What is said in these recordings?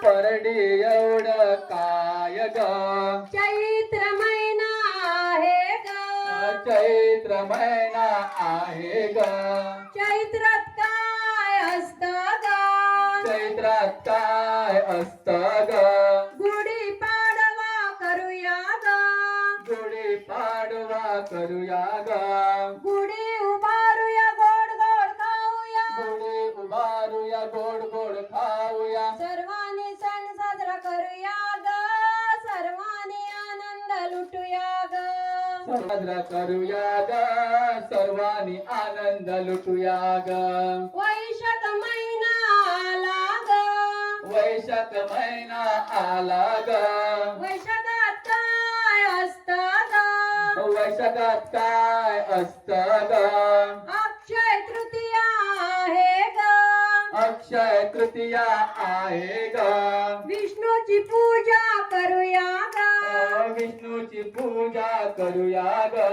परडी एवढं काय ग चैत्र महिना आहे ग चैत्र महिना आहे ग चैत्रात काय असतं ग चैत्रात काय असतं ग गुढी पाडवा करूया ग गुढी पाडवा करूया ग गुढी उभारूया गोड गोड खाऊया गुढी उभारूया गोड गोड खाऊया सर्वांनी सण साजरा करूया ग सर्वांनी आनंद लुटूया ग साजरा करूया ग सर्वांनी आनंद लुटूया ग वैशाख महिना आला ग वैशाख महिना आला ग वैशाखात काय असतं ग वैशाखात काय असतं ग अक्षय तृतीया आहे ग अक्षय तृतीया आहे ग विष्णूची पूजा करूया ग विष्णूची पूजा करूया ग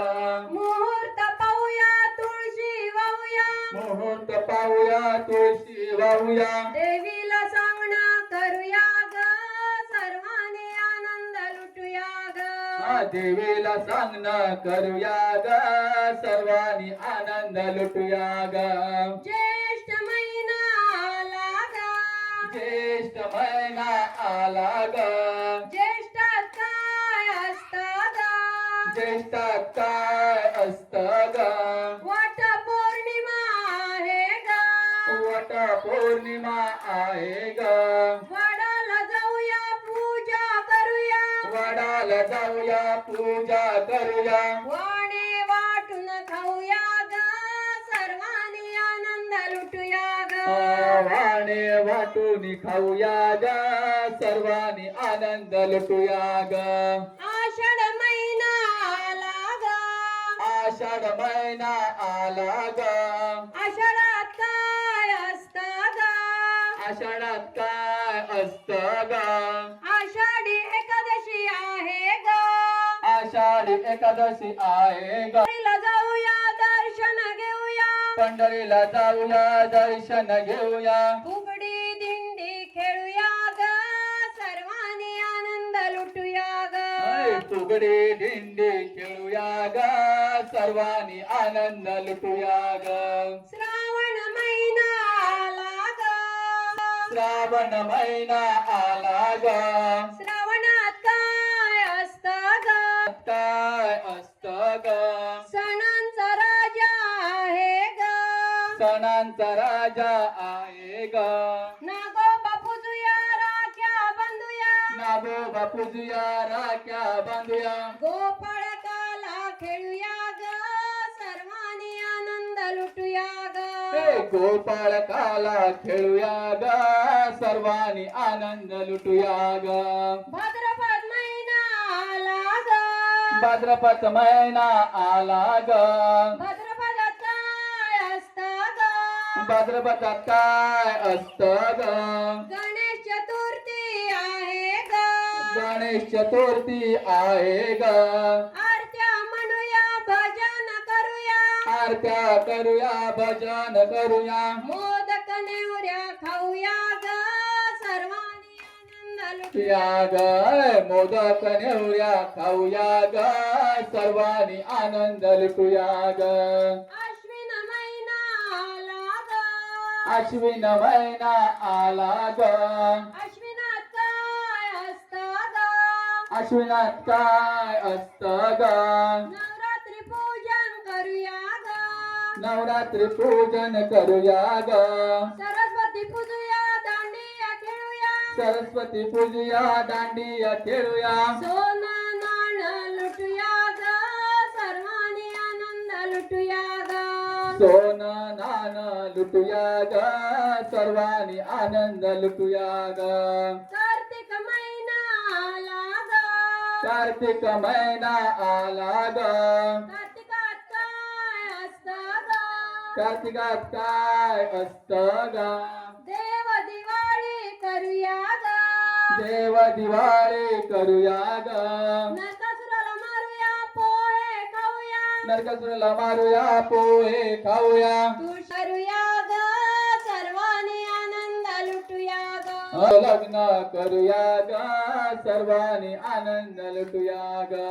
मुहूर्त पाहूया तुळशी वाहूया मुहूर्त पाहूया तुळशी वाहूया देवीला सांगणं करूया ग सर्वांनी आनंद लुटूया ग देवीला सांगणं करूया ग सर्वांनी आनंद लुटूया ग ज्येष्ठ महिना आला ग ज्येष्ठ महिना आला ग ज्येष्ठात काय असतं ग ज्येष्ठात काय असतं ग वट पौर्णिमा आहे ग वट पौर्णिमा आहे ग वडाला जाऊया पूजा करूया वडाला जाऊया पूजा करूया वाणे वाटून खाऊया ग सर्वांनी आनंद लुटूया ग वाणे वाटून खाऊया ग सर्वांनी आनंद लुटूया ग आषाढ महिना आला ग आषाढ महिना आला ग आषाढात काय असतं ग आषाढात काय असतं ग आषाढी एकादशी आहे ग आषाढी एकादशी आहे ग पंढरीला जाऊया दर्शन घेऊया पंढरीला जाऊया दर्शन घेऊया फुगडी दिंडी खेळूया ग सर्वांनी आनंद लुटूया ग फुगडी दिंडी खेळूया ग सर्वांनी आनंद लुटूया ग श्रावण महिना आला ग श्रावण महिना आला ग श्रावणात काय असतं ग काय असतं ग सणांचा राजा आहे ग सणांचा राजा आहे ग नागोबा पूजूया राख्या बांधूया नागोबा पूजूया राख्या बांधूया गोपाळकाला खेळूया ग सर्वांनी आनंद लुटूया ग गोपाळ काला खेळूया ग सर्वांनी आनंद लुटूया ग भाद्रपद महिना आला ग भाद्रपद महिना आला ग भाद्रपदात काय असतं ग भाद्रपदात काय असतं ग गणेश चतुर्थी आहे ग गणेश चतुर्थी आहे ग आरत्या म्हणूया भजन करूया आरत्या करूया भजन करूया मोदक नेवऱ्या खाऊया ग सर्वांनी आनंद लुटूया या ग मोदक नेवऱ्या खाऊया ग सर्वांनी आनंद लुटूया ग अश्विन महिना आला ग अश्विन महिना आला ग अश्विनात काय असतं ग अश्विनात काय असतं ग नवरात्री पूजन करूया ग नवरात्री पूजन करूया ग सरस्वती पूजूया दांडिया खेळूया सरस्वती पूजूया दांडिया खेळूया सोनं नाणं लुटूया ग सर्वांनी आनंद लुटूया ग सोनं नाणं लुटूया ग सर्वांनी आनंद लुटूया ग कार्तिक महिना आला ग कार्तिक महिना आला ग कार्तिकात काय असतं ग कार्तिकात काय असतं ग देव दिवाळी करूया ग देव दिवाळी करूया ग नरकासुराला मारूया पोहे खाऊया नरकासुराला मारूया पोहे खाऊया तू करूया ग सर्वांनी आनंद लुटूया ग लग्न करूया ग सर्वांनी आनंद लुटूया ग